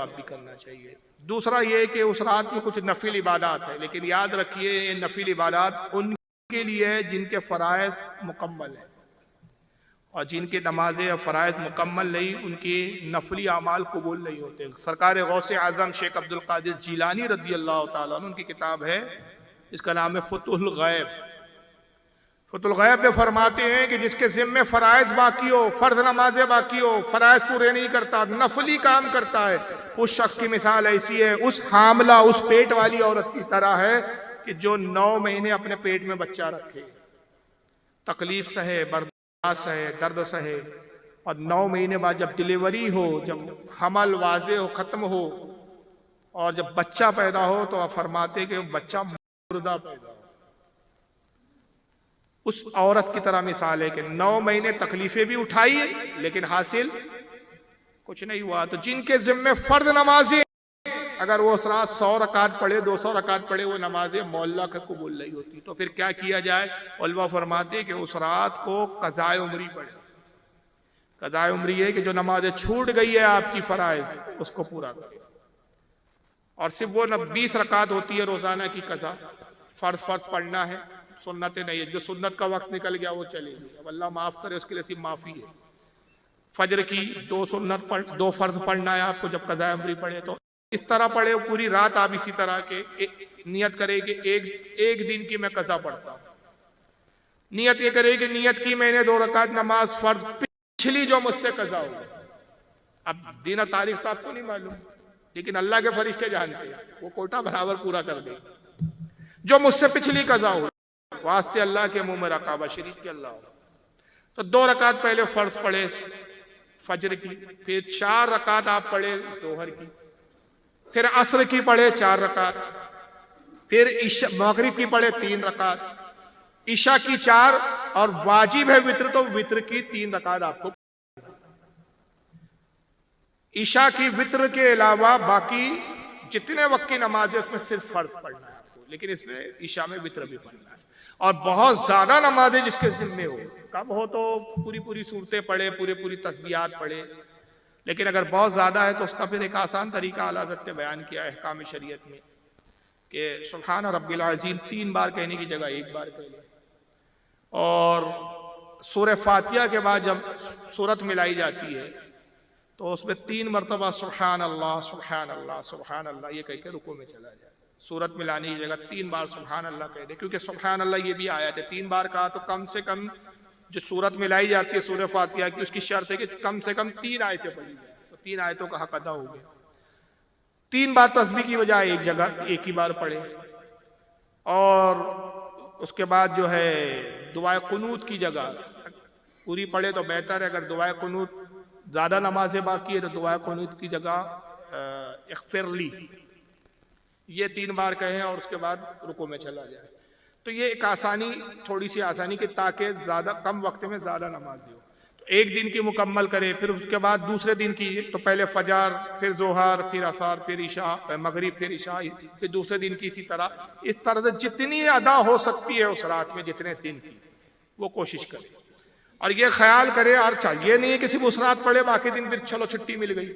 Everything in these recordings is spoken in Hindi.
जवाब भी करना चाहिए। दूसरा ये कि उस रात में कुछ नफिल इबादत है, लेकिन याद रखिए ये नफिल इबादत उनके लिए है जिनके फ़राइज़ मुकम्मल है, और जिनकी नमाजें या फ़राइज़ मुकम्मल नहीं उनकी नफली अमाल कबूल नहीं होते। सरकार गौसे आज़म शेख अब्दुल कादिर जीलानी रज़ी अल्लाह तआला अन्हु, उनकी किताब है, इसका नाम है फतहुल गैब। फतहुल गैब में फरमाते हैं कि जिसके ज़िम्मे फ़राइज़ बाकी हो, फ़र्ज़ नमाजें बाकी हो, फ़राइज़ पूरे नहीं करता, नफली काम करता है, उस शख्स की मिसाल ऐसी है, उस हामला, उस पेट वाली औरत की तरह है कि जो 9 महीने अपने पेट में बच्चा रखे, तकलीफ सहे, बर्दाश्त सहे, दर्द सहे, और 9 महीने बाद जब डिलीवरी हो, जब हमल वाज़े हो, ख़त्म हो, और जब बच्चा पैदा हो, तो आप फरमाते कि बच्चा मुर्दा पैदा हो। उस औरत की तरह मिसाल है कि 9 महीने तकलीफें भी उठाई लेकिन हासिल कुछ नहीं हुआ। तो जिनके जिम्मे फर्ज नमाजें, अगर वो उस रात 100 रकात पढ़े, 200 रकात पढ़े, वो नमाजें मौला का कबूल नहीं होती, तो फिर क्या किया जाए? उलमा फरमाते कि उस रात को कज़ाए उम्री पढ़े। कज़ाए उम्री है कि जो नमाजें छूट गई है आपकी फ़राइज़, उसको पूरा करें। और सिर्फ वो 20 रकात होती है रोजाना की कज़ा, फर्ज पढ़ना है, सुन्नत नहीं है। जो सुन्नत का वक्त निकल गया वो चलेगी, अब अल्लाह माफ करे, उसके लिए सिर्फ माफी है। फजर की 2 सुन्नत 2 फर्ज पढ़ना है आपको जब कज़ाए उम्री पढ़े, तो इस तरह पढ़े पूरी रात। आप इसी तरह के नियत करे कि एक दिन की मैं कज़ा पढ़ता हूँ। नियत ये करे कि नियत की मैंने 2 रकात नमाज फर्ज पिछली जो मुझसे कज़ा हो। अब दिन और तारीख तो आपको नहीं मालूम, लेकिन अल्लाह के फरिश्ते जानते हैं, वो कोटा बराबर पूरा कर दे। जो मुझसे पिछली कज़ा हो, वास्ते अल्लाह के मुंह में रकाबा शरीफ के अल्लाह। तो 2 रकात पहले फर्ज पढ़े फजर की, फिर 4 रकात आप पढ़े जोहर की, फिर असर की पढ़े 4 रकात, फिर मगरिब की पढ़े 3 रकात, ईशा की 4, और वाजिब है वित्र तो वित्र की 3 रकात आपको। ईशा की वित्र के अलावा बाकी जितने वक्त की नमाज है उसमें सिर्फ फर्ज पढ़ना है आपको, लेकिन इसमें ईशा में वित्र भी पढ़ना है। और बहुत ज्यादा नमाजें जिसके जिम्मे हो, कम हो तो पूरी सूरतें पढ़े, पूरी तस्बीहात पढ़े, लेकिन अगर बहुत ज्यादा है तो उसका फिर एक आसान तरीका आला हज़रत ने बयान किया है अहकाम शरीयत में कि सुब्हान रब्बिल अज़ीम 3 बार कहने की जगह 1 बार कह ले, और सूरह फातिहा के बाद जब सूरत मिलाई जाती है तो उसमें 3 मरतबा सुब्हान अल्लाह सुब्हान अल्लाह सुब्हान अल्लाह ये कह के रुकू में चला जाए। सूरत मिलाने की जगह 3 बार सुब्हान अल्लाह कह दे, क्योंकि सुब्हान अल्लाह ये भी आया है 3 बार कहा तो कम से कम जो सूरत मिलाई जाती है सूरह फातिहा की, उसकी शर्त है कि कम से कम 3 आयतें पढ़ी जाए, तो 3 आयतों का हक अदा हो गया। 3 बार तस्बीह की बजाय एक जगह 1 ही बार पढ़े, और उसके बाद जो है दुआए कुनूत की जगह पूरी पढ़े तो बेहतर है। अगर दुआए कुनूत ज्यादा नमाजें बाकी है तो दुआए कुनूत की जगह इग़फ़िरली ये 3 बार कहें और उसके बाद रुकू में चला जाए। तो ये एक आसानी, थोड़ी सी आसानी कि ताकि ज्यादा कम वक्त में ज्यादा नमाज हो। तो एक दिन की मुकम्मल करे, फिर उसके बाद दूसरे दिन की, तो पहले फजर, फिर जोहर, फिर असर, फिर ईशा, मगरिब, फिर ईशा, फिर दूसरे दिन की इसी तरह। इस तरह से जितनी अदा हो सकती है उस रात में, जितने दिन की, वो कोशिश करे। और ये ख्याल करे, और चाहिए नहीं है कि सिर्फ उस रात पढ़े बाकी दिन फिर चलो छुट्टी मिल गई,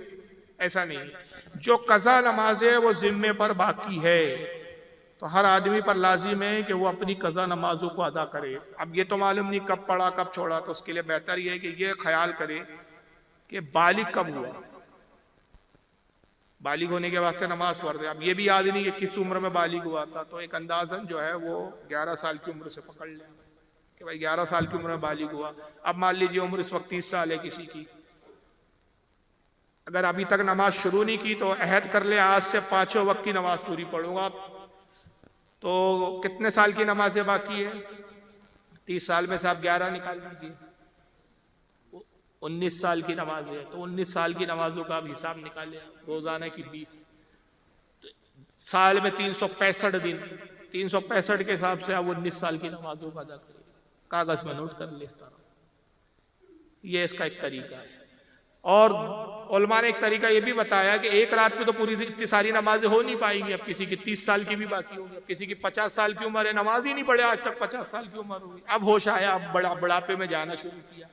ऐसा नहीं। जो कज़ा नमाज है वो जिम्मे पर बाकी है, तो हर आदमी पर लाजिम है कि वो अपनी कज़ा नमाजों को अदा करे। अब ये तो मालूम नहीं कब पढ़ा कब छोड़ा, तो उसके लिए बेहतर ये है कि ये ख्याल करे कि बालिग कब हुआ। बालिग होने के वास्ते नमाज पढ़ दे। अब ये भी याद नहीं कि किस उम्र में बालिग हुआ था, तो एक अंदाजन जो है वो 11 साल की उम्र से पकड़ ले कि भाई 11 साल की उम्र में बालिग हुआ। अब मान लीजिए उम्र इस वक्त 30 साल है किसी की, अगर अभी तक नमाज शुरू नहीं की तो अहद कर ले आज से 5 वक्त की नमाज पूरी पढ़ूंगा। तो कितने साल की नमाजें बाकी है? 30 साल में से आप 11 निकाल दीजिए, 19 साल की नमाज है, तो 19 साल की नमाजों का आप हिसाब निकालिए, रोजाना की 20, साल में 365 दिन, 365 के हिसाब से आप 19 साल की नमाजों का अदा करिए। कागज में नोट कर ले इस तरह, ये इसका एक तरीका है। और उलमा ने एक तरीका ये भी बताया कि एक रात में तो पूरी इतनी सारी नमाजें हो नहीं पाएंगी। अब किसी की 30 साल की भी बाकी होगी, अब किसी की 50 साल की उम्र है, नमाज ही नहीं पढ़े आज तक, 50 साल की उम्र होगी, अब होश आया, अब बुढ़ापे में जाना शुरू किया।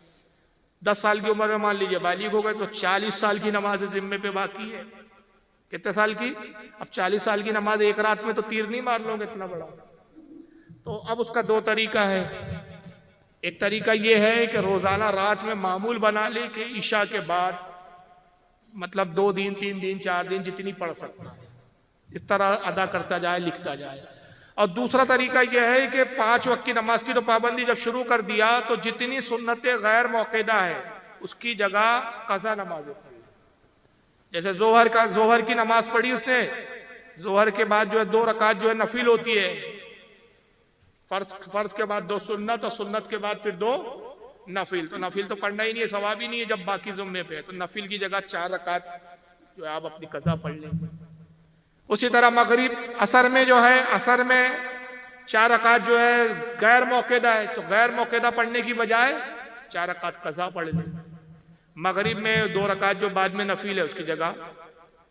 10 साल की उम्र में मान लीजिए बालिग हो गए तो 40 साल की नमाज जिम्मे पे बाकी है। कितने साल की? अब 40 साल की नमाज एक रात में तो तीर नहीं मार लोगे इतना बड़ा। तो अब उसका दो तरीका है। एक तरीका यह है कि रोजाना रात में मामूल बना ले कि ईशा के बाद मतलब 2 दिन 3 दिन 4 दिन जितनी पढ़ सकता है, इस तरह अदा करता जाए, लिखता जाए। और दूसरा तरीका यह है कि 5 वक्त की नमाज की तो पाबंदी जब शुरू कर दिया तो जितनी सुन्नतें गैर मौक़िदा है उसकी जगह कज़ा नमाजें पढ़ी। जैसे जोहर की नमाज पढ़ी उसने, जोहर के बाद जो है 2 रकात जो है नफिल होती है, फर्ज के बाद 2 सुन्नत और सुन्नत के बाद फिर 2 नफिल। तो नफिल तो पढ़ना ही नहीं है, सवाब ही नहीं है जब बाकी जुम्मे पे है। तो नफिल की जगह 4 रकात जो है आप अपनी कज़ा पढ़ लें। उसी तरह मगरिब असर में जो है, असर में 4 रकात जो है गैर मौक़िदा है, तो गैर मौक़िदा पढ़ने की बजाय 4 रकात कज़ा पढ़ लें। मगरिब में 2 रकात जो बाद में नफिल है उसकी जगह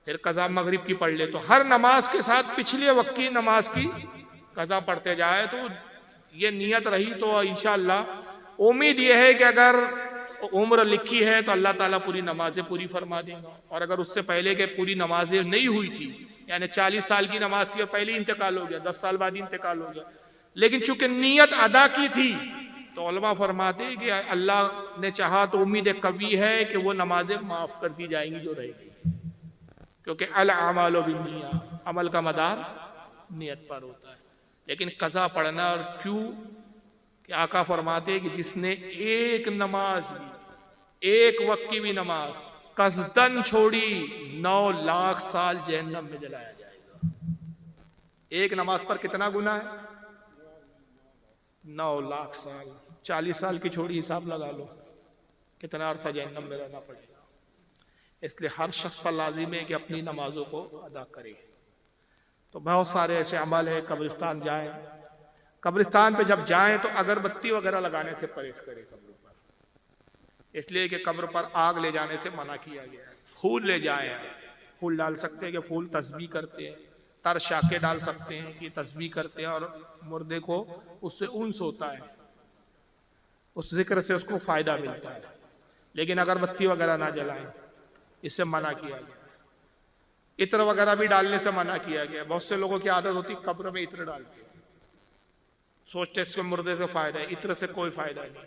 फिर कज़ा मगरिब की पढ़ ले। तो हर नमाज के साथ पिछले वक्त की नमाज की कज़ा पढ़ते जाए। तो ये नियत रही तो इंशाअल्लाह उम्मीद ये है कि अगर उम्र लिखी है तो अल्लाह ताला पूरी नमाजें पूरी फरमा देगा। और अगर उससे पहले के पूरी नमाजें नहीं हुई थी, यानी 40 साल की नमाज थी और पहले ही इंतकाल हो गया, 10 साल बाद ही इंतकाल हो गया, लेकिन चूंकि नियत अदा की थी तो उलमा फरमाते कि अल्लाह ने चाहा तो उम्मीद कवी है कि वो नमाजें माफ कर दी जाएंगी जो रहेगी, क्योंकि अल अमालु बिन्निया, अमल का मदार नियत पर होता है। लेकिन कज़ा पढ़ना और क्यों कि आका फरमाते कि जिसने एक नमाज भी, एक वक्त की भी नमाज कसदन छोड़ी 9 लाख साल जहन्नम में जलाया जाएगा। एक नमाज पर कितना गुना है? 9 लाख साल। 40 साल की छोड़ी, हिसाब लगा लो कितना अरसा जहन्नम में रहना पड़ेगा। इसलिए हर शख्स पर लाजिम है कि अपनी नमाजों को अदा करे। तो बहुत सारे ऐसे अमल है, कब्रिस्तान जाए, कब्रिस्तान पे जब जाएं तो अगरबत्ती वगैरह लगाने से परहेज करें कब्र पर, इसलिए कि कब्र पर आग ले जाने से मना किया गया है। फूल ले जाएं, फूल डाल सकते हैं कि फूल तस्बीह करते हैं, तर शाके डाल सकते हैं कि तस्बीह करते हैं और मुर्दे को उससे उन्स होता है, उस जिक्र से उसको फायदा मिलता है। लेकिन अगरबत्ती वगैरह ना जलाएं, इससे मना किया गया। इत्र वगैरह भी डालने से मना किया गया। बहुत से लोगों की आदत होती कब्र में इत्र डालते, सोचते इसके मुर्दे से फायदा है, इत्र से कोई फायदा नहीं।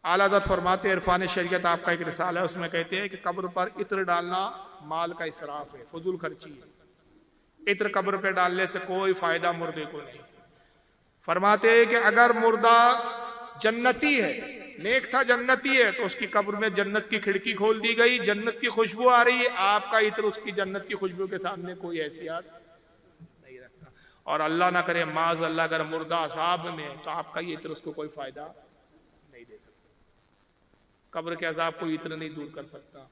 आला हज़रत फरमाते इरफान शरीयत आपका एक रिसाला है, उसमें कहते हैं कि कब्र पर इत्र डालना माल का इसराफ है, फजूल खर्ची है। इत्र कब्र पे डालने से कोई फायदा मुर्दे को नहीं। फरमाते हैं कि अगर मुर्दा जन्नती है, नेक था, जन्नती है, तो उसकी कब्र में जन्नत की खिड़की खोल दी गई, जन्नत की खुशबू आ रही है, आपका इत्र उसकी जन्नत की खुशबू के सामने कोई हैसियत नहीं रखता। और अल्लाह ना करे माज अल्लाह अगर मुर्दा अजाब में, तो आपका ये इत्र उसको कोई फायदा नहीं दे सकता। कब्र के अजाब कोई इत्र नहीं दूर कर सकता।